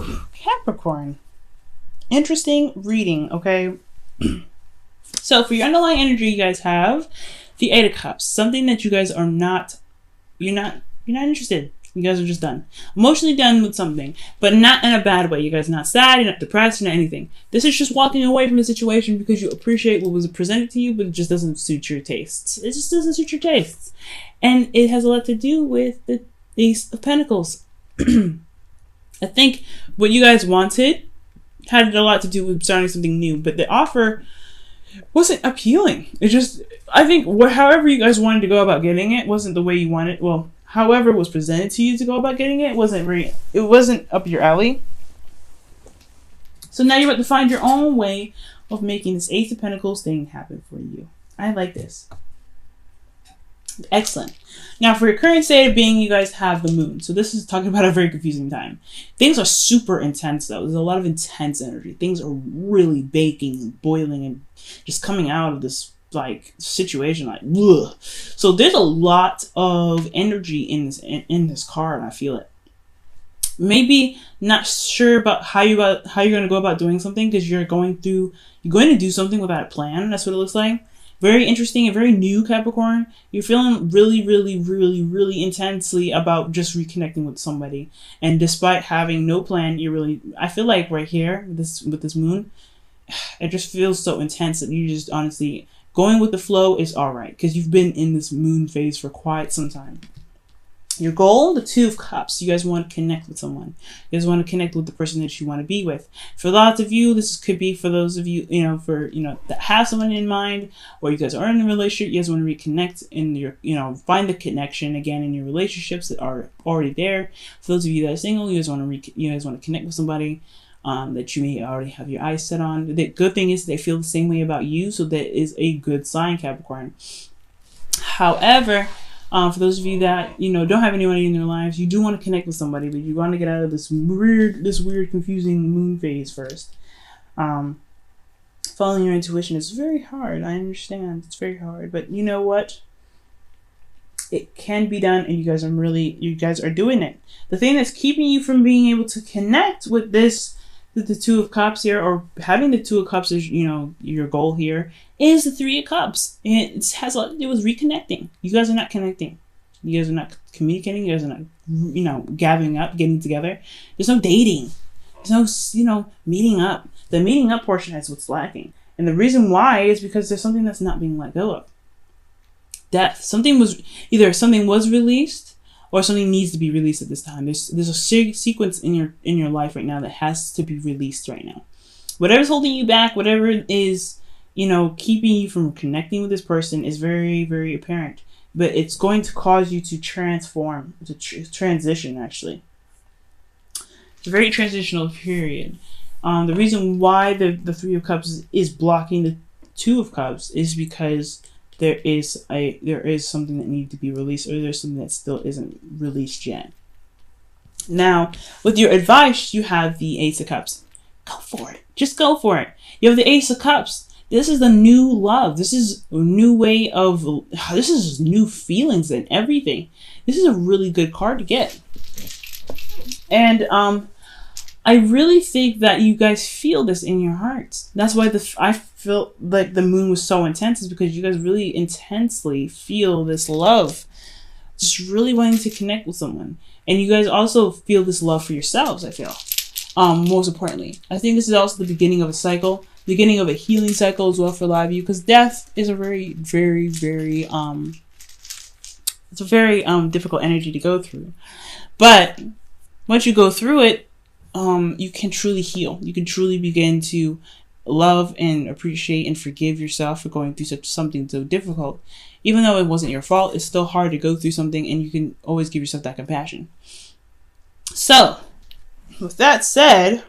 Whew, Capricorn. Interesting reading, okay? So for your underlying energy, you guys have the Eight of Cups. Something that you guys are not, you're not interested. You guys are just done. Emotionally done with something, but not in a bad way. You guys are not sad, you're not depressed, you're not anything. This is just walking away from the situation because you appreciate what was presented to you, but it just doesn't suit your tastes. It just doesn't suit your tastes. And it has a lot to do with the Ace of Pentacles. I think what you guys wanted had a lot to do with starting something new, but the offer wasn't appealing. It just, I think, however you guys wanted to go about getting it wasn't the way you wanted. Well, however it was presented to you to go about getting it wasn't up your alley. So now you're about to find your own way of making this Ace of Pentacles thing happen for you. I like this. Excellent. Now for your current state of being, you guys have the moon. So this is talking about a very confusing time. Things are super intense though. There's a lot of intense energy. Things are really baking and boiling and just coming out of this like situation like ugh. So there's a lot of energy in this card. I feel it. Maybe not sure about how you're going to go about doing something because you're going to do something without a plan. That's what it looks like. Very interesting and very new, Capricorn. You're feeling really, really, really, really intensely about just reconnecting with somebody. And despite having no plan, I feel like right here with this moon, it just feels so intense that you just honestly going with the flow is all right because you've been in this moon phase for quite some time. Your goal, the Two of Cups. You guys want to connect with someone. You guys want to connect with the person that you want to be with. For lots of you, this could be for those of you, that have someone in mind, or you guys are in a relationship. You guys want to reconnect in your, find the connection again in your relationships that are already there. For those of you that are single, you guys want to connect with somebody that you may already have your eyes set on. The good thing is they feel the same way about you, so that is a good sign, Capricorn. However, for those of you that don't have anyone in their lives, you do want to connect with somebody, but you want to get out of this weird, confusing moon phase first. Following your intuition is very hard. I understand it's very hard, but you know what? It can be done, and you guys are doing it. The thing that's keeping you from being able to connect with the Two of Cups here, or having the Two of Cups as your goal here, is the Three of Cups. It has a lot to do with reconnecting. You guys are not connecting. You guys are not communicating. You guys are not, gathering up, getting together. There's no dating. There's no, meeting up. The meeting up portion is what's lacking. And the reason why is because there's something that's not being let go of. Death. Something was released, or something needs to be released at this time. There's a sequence in your life right now that has to be released right now. Whatever's holding you back, whatever is, keeping you from connecting with this person is very, very apparent. But it's going to cause you to transform, to transition, actually. It's a very transitional period. The reason why the Three of Cups is blocking the Two of Cups is because there is something that needs to be released, or there's something that still isn't released yet. Now, with your advice, you have the Ace of Cups. Go for it. Just go for it. You have the Ace of Cups. This is the new love. This is a new way of, this is new feelings and everything. This is a really good card to get. And I really think that you guys feel this in your hearts. That's why I felt like the moon was so intense, is because you guys really intensely feel this love. Just really wanting to connect with someone. And you guys also feel this love for yourselves, I feel. Most importantly. I think this is also the beginning of a cycle. Beginning of a healing cycle as well for a lot of you. Because death is a very, very, very, it's a very difficult energy to go through. But once you go through it, you can truly heal. You can truly begin to love and appreciate and forgive yourself for going through something so difficult. Even though it wasn't your fault, it's still hard to go through something, and you can always give yourself that compassion. So, with that said,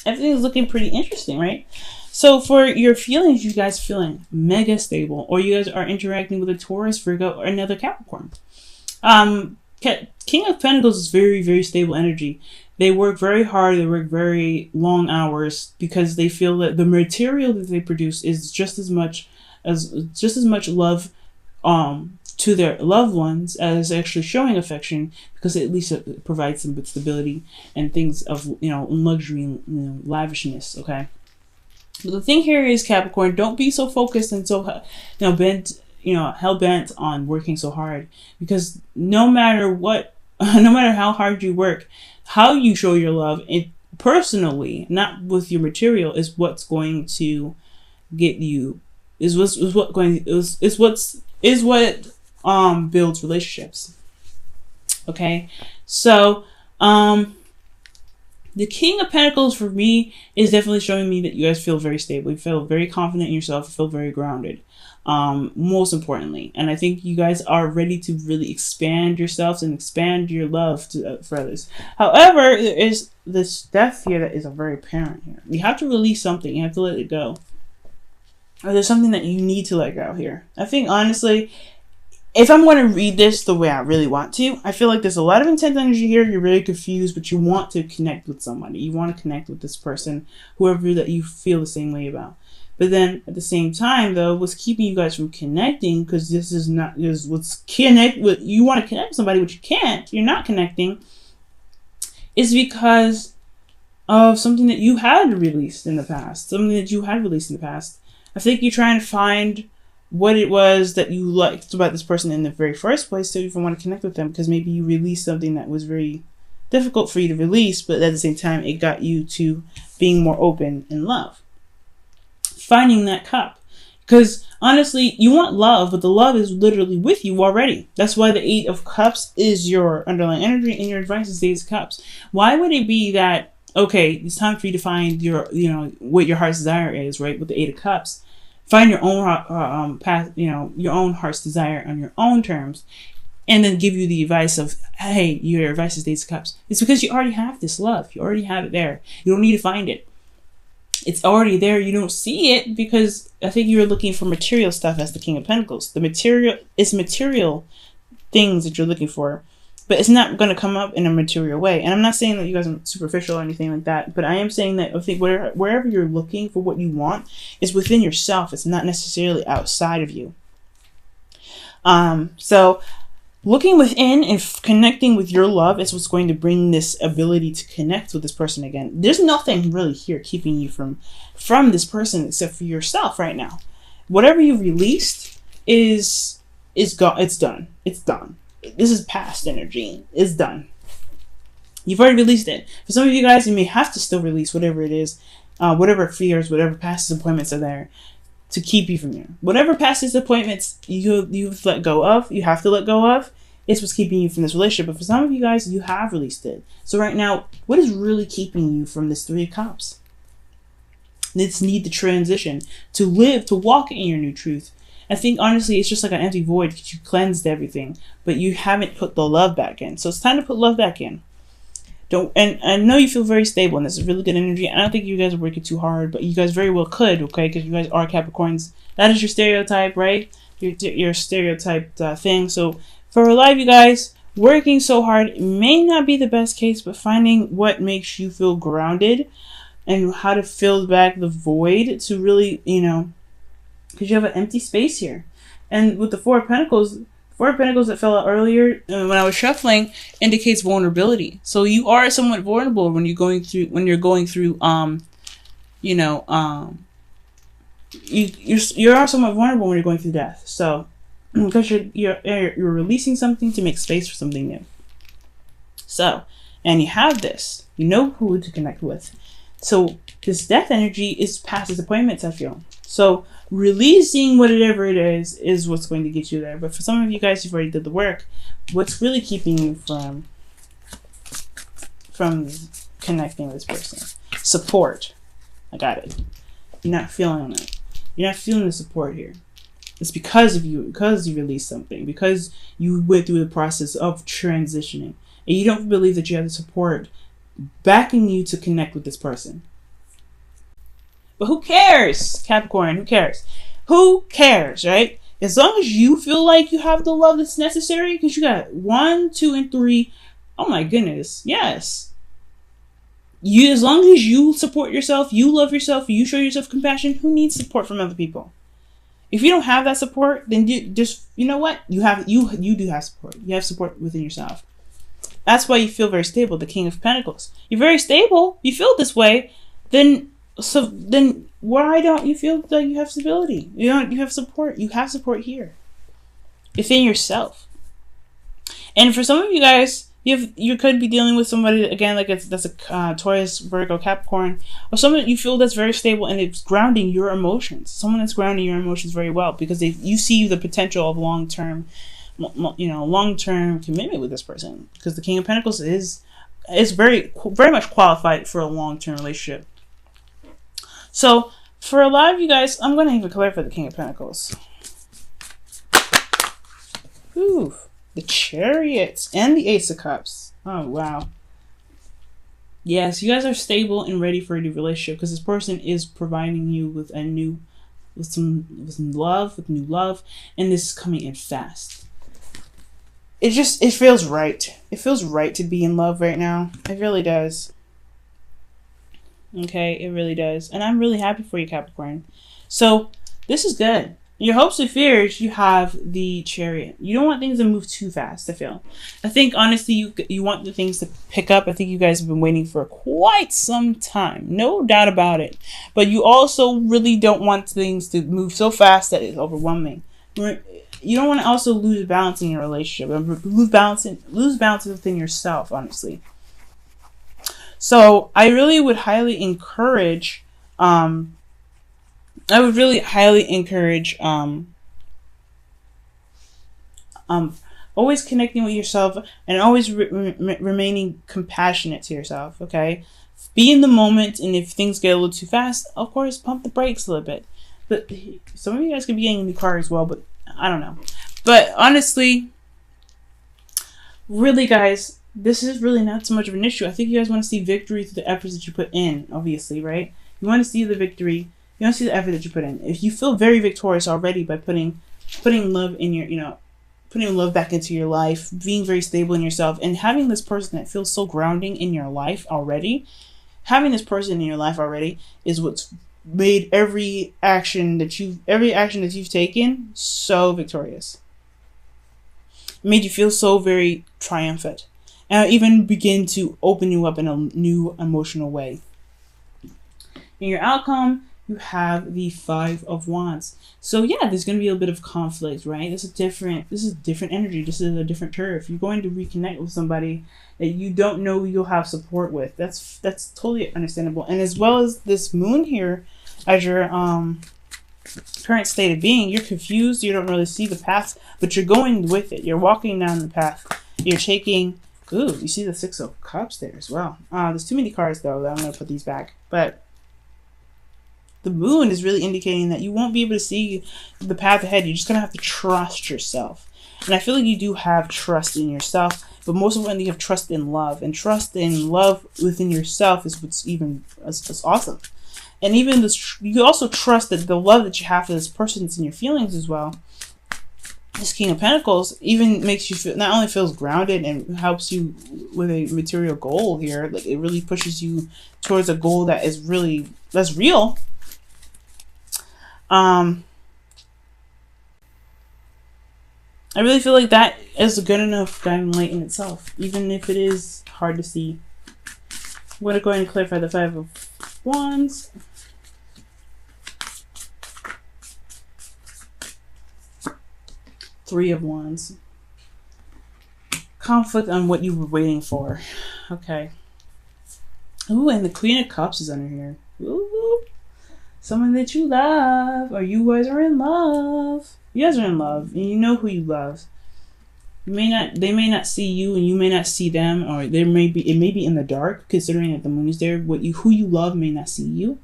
everything is looking pretty interesting, right? So for your feelings, you guys feeling mega stable, or you guys are interacting with a Taurus, Virgo, or another Capricorn. King of Pentacles is very, very stable energy. They work very hard. They work very long hours because they feel that the material that they produce is just as much love to their loved ones as actually showing affection, because at least it provides them with stability and things of, luxury and, lavishness. Okay. But the thing here is, Capricorn, don't be so focused and so, bent, hell bent on working so hard, because no matter what, no matter how hard you work, how you show your love, it personally, not with your material, is what's going to get you, is what builds relationships. Okay, so the King of Pentacles for me is definitely showing me that you guys feel very stable. You feel very confident in yourself. You feel very grounded. Most importantly, and I think you guys are ready to really expand yourselves and expand your love for others. However, there is this death here that is very apparent here. You have to release something. You have to let it go. Or there's something that you need to let go here. I think, honestly, if I'm going to read this the way I really want to, I feel like there's a lot of intense energy here. You're really confused, but you want to connect with somebody. You want to connect with this person, whoever that you feel the same way about. But then at the same time, though, what's keeping you guys from connecting, because this is what's you want to connect with somebody, but you can't, you're not connecting, is because of something that you had released in the past. I think you're trying to find what it was that you liked about this person in the very first place, so you even want to connect with them, because maybe you released something that was very difficult for you to release, but at the same time, it got you to being more open in love. Finding that cup. Because honestly, you want love, but the love is literally with you already. That's why the 8 of Cups is your underlying energy, and your advice is 8 of Cups. Why would it be that, okay, it's time for you to find your, what your heart's desire is, right? With the 8 of Cups. Find your own path, your own heart's desire on your own terms, and then give you the advice of, hey, your advice is 8 of Cups. It's because you already have this love. You already have it there. You don't need to find it. It's already there. You don't see it because I think you're looking for material stuff as the King of Pentacles. It's material things that you're looking for, but it's not going to come up in a material way. And I'm not saying that you guys are superficial or anything like that, but I am saying that I think wherever you're looking for what you want is within yourself. It's not necessarily outside of you. So looking within and connecting with your love is what's going to bring this ability to connect with this person again. There's nothing really here keeping you from this person except for yourself right now. Whatever you've released is gone. It's done. It's done. This is past energy. It's done. You've already released it. For some of you guys, you may have to still release whatever it is, whatever fears, whatever past disappointments are there to keep you from you. Whatever past disappointments you've let go of, you have to let go of, it's what's keeping you from this relationship. But for some of you guys, you have released it. So right now, what is really keeping you from this 3 of Cups? This need to transition, to live, to walk in your new truth. I think honestly, it's just like an empty void because you cleansed everything, but you haven't put the love back in. So it's time to put love back in. And I know you feel very stable, and this is really good energy. I don't think you guys are working too hard, but you guys very well could, okay? Because you guys are Capricorns. That is your stereotype, right? Your stereotyped thing. So for a lot of you guys, working so hard may not be the best case, but finding what makes you feel grounded and how to fill back the void to really, because you have an empty space here. And with the 4 of Pentacles that fell out earlier when I was shuffling indicates vulnerability. So you are somewhat vulnerable when you're going through you are somewhat vulnerable when you're going through death. So because you're releasing something to make space for something new. So, and you have this, you know who to connect with. So this death energy is past disappointments, I feel. So releasing whatever it is what's going to get you there. But for some of you guys who've already did the work, what's really keeping you from connecting with this person? Support. I got it. You're not feeling it. You're not feeling the support here. It's because of you, because you released something, because you went through the process of transitioning. And you don't believe that you have the support backing you to connect with this person. But who cares, Capricorn? Who cares? Who cares, right? As long as you feel like you have the love that's necessary, because you got 1, 2, and 3. Oh my goodness. Yes. As long as you support yourself, you love yourself, you show yourself compassion, who needs support from other people? If you don't have that support, then you just, you know what? You do have support. You have support within yourself. That's why you feel very stable, the King of Pentacles. You're very stable. You feel this way. Then why don't you feel like you have stability? You have support. You have support here. Within yourself. And for some of you guys, you could be dealing with somebody, again, like that's a Taurus, Virgo, Capricorn, or someone you feel that's very stable and it's grounding your emotions. Someone that's grounding your emotions very well because you see the potential of long-term commitment with this person, because the King of Pentacles is very much qualified for a long-term relationship. So for a lot of you guys, I'm going to even clarify the King of Pentacles. Ooh, the Chariots and the Ace of Cups. Oh, wow. Yes, you guys are stable and ready for a new relationship because this person is providing you with new love, and this is coming in fast. It feels right. It feels right to be in love right now. It really does. Okay, it really does. And I'm really happy for you, Capricorn. So this is good. Your hopes and fears, you have the Chariot. You don't want things to move too fast, I feel. I think, honestly, you want the things to pick up. I think you guys have been waiting for quite some time. No doubt about it. But you also really don't want things to move so fast that it's overwhelming. You don't want to also lose balance in your relationship. Lose balance within yourself, honestly. So I really would highly encourage... always connecting with yourself and always remaining compassionate to yourself, okay? Be in the moment, and if things get a little too fast, of course, pump the brakes a little bit. But some of you guys could be getting a new car as well, but I don't know. But honestly, really, guys, this is really not so much of an issue. I think you guys want to see victory through the efforts that you put in, obviously, right? You want to see the victory. You want to see the effort that you put in. If you feel very victorious already by putting love in your, putting love back into your life, being very stable in yourself, and having this person that feels so grounding in your life already, is what's made every action that you've taken so victorious. It made you feel so very triumphant, and even begin to open you up in a new emotional way. In your outcome, you have the Five of Wands. So yeah, there's going to be a bit of conflict, right? This is different energy. This is a different turf. You're going to reconnect with somebody that you don't know you'll have support with. That's totally understandable. And as well as this moon here as your current state of being, you're confused. You don't really see the path, but you're going with it. You're walking down the path. You're taking... Ooh, you see the Six of Cups there as well. There's too many cards, though, that I'm going to put these back. But the moon is really indicating that you won't be able to see the path ahead. You're just going to have to trust yourself. And I feel like you do have trust in yourself, but most of all, you have trust in love. And trust in love within yourself is what's it's awesome. And even this, you also trust that the love that you have for this person is in your feelings as well. This King of Pentacles even makes you feel, not only feels grounded and helps you with a material goal here, like it really pushes you towards a goal that's real. I really feel like that is a good enough guiding light in itself, even if it is hard to see. I'm going to go ahead and clarify the Five of Wands. Three of Wands. Conflict on what you were waiting for. Okay. Ooh, and the Queen of Cups is under here. Ooh. Someone that you love. Or you guys are in love. You guys are in love. And you know who you love. They may not see you and you may not see them. Or it may be in the dark, considering that the moon is there. Who you love may not see you.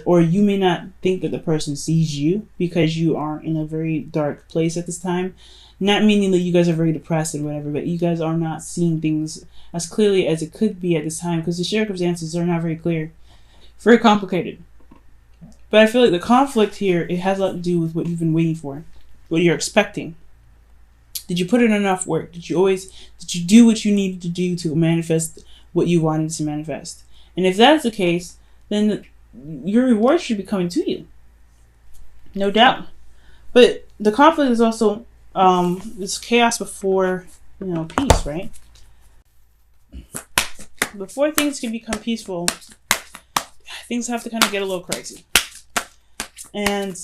Or you may not think that the person sees you because you are in a very dark place at this time. Not meaning that you guys are very depressed and whatever, but you guys are not seeing things as clearly as it could be at this time because the circumstances are not very clear. Very complicated. But I feel like the conflict here, it has a lot to do with what you've been waiting for, what you're expecting. Did you put in enough work? Did you do what you needed to do to manifest what you wanted to manifest? And if that's the case, then your reward should be coming to you. No doubt. But the conflict is also it's chaos before, peace, right? Before things can become peaceful, things have to kind of get a little crazy. And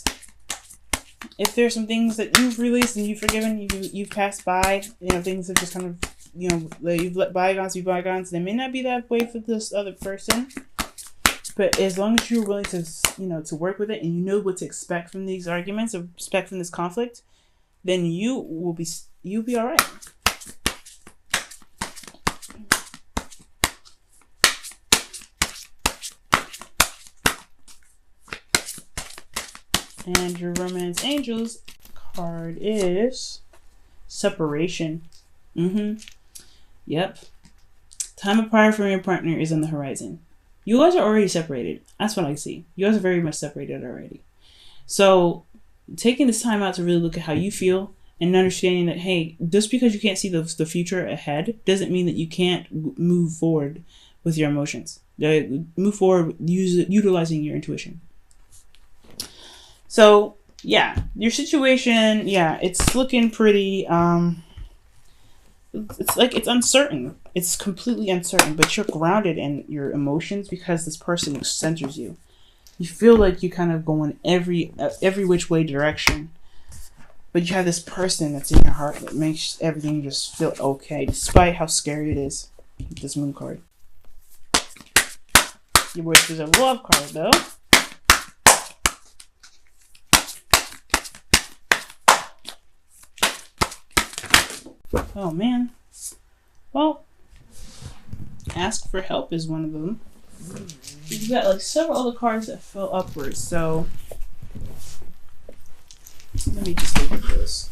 if there's some things that you've released and you've forgiven, you've passed by, things have just kind of, you've let bygones be bygones. They may not be that way for this other person, but as long as you're willing to, to work with it, and you know what to expect from these arguments, or expect from this conflict, then you'll be all right. And your Romance Angels card is separation. Yep. Time apart from your partner is on the horizon. You guys are already separated. That's what I see. You guys are very much separated already. So taking this time out to really look at how you feel and understanding that, hey, just because you can't see the future ahead doesn't mean that you can't move forward with your emotions. Move forward utilizing your intuition. So, yeah, your situation, it's looking pretty, it's uncertain. It's completely uncertain, but you're grounded in your emotions because this person centers you. You feel like you're kind of going every which way direction, but you have this person that's in your heart that makes everything just feel okay, despite how scary it is. This Moon card. Your Whispers of Love card, though. Oh man. Well, ask for help is one of them. You've got like several other cards that fell upwards, so let me just look at this.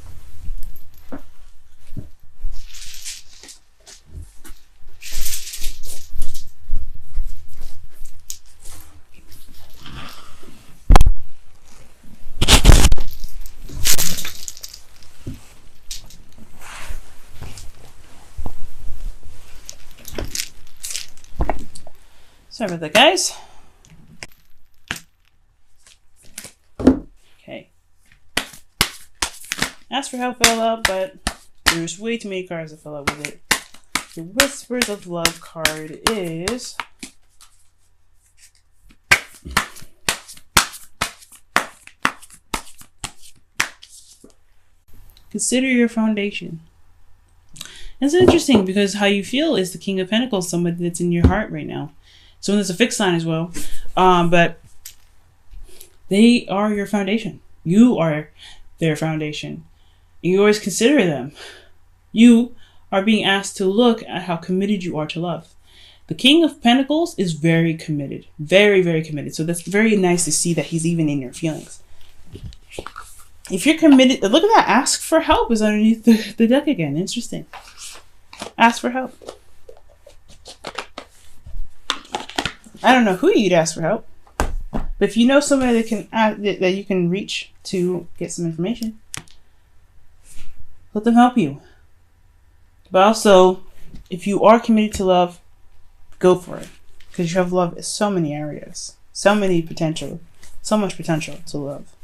Sorry about that, guys. Okay. Ask for help fell out, but there's way too many cards that fell out with it. The Whispers of Love card is consider your foundation. It's interesting because how you feel is the King of Pentacles, somebody that's in your heart right now. Someone that's a fixed sign as well. But they are your foundation. You are their foundation. You always consider them. You are being asked to look at how committed you are to love. The King of Pentacles is very committed. Very, very committed. So that's very nice to see that he's even in your feelings. If you're committed, look at that. Ask for help is underneath the deck again. Interesting. Ask for help. I don't know who you'd ask for help, but if you know somebody that you can reach to get some information, let them help you. But also, if you are committed to love, go for it, because you have love in so many areas, so much potential to love.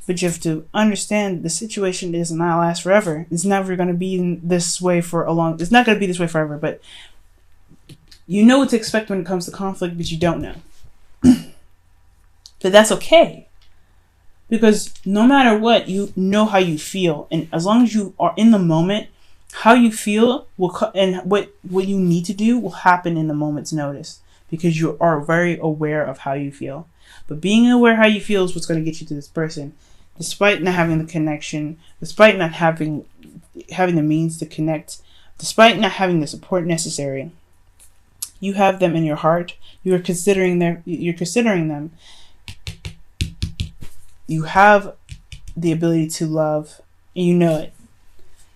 But you have to understand the situation does not last forever. It's never going to be this way for a long. It's not going to be this way forever, but. You know what to expect when it comes to conflict, but you don't know. But that's okay. Because no matter what, you know how you feel. And as long as you are in the moment, how you feel and what you need to do will happen in the moment's notice. Because you are very aware of how you feel. But being aware how you feel is what's going to get you to this person. Despite not having the connection, despite not having the means to connect, despite not having the support necessary. You have them in your heart. You're considering them. You have the ability to love, and you know it.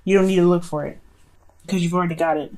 You don't need to look for it because you've already got it.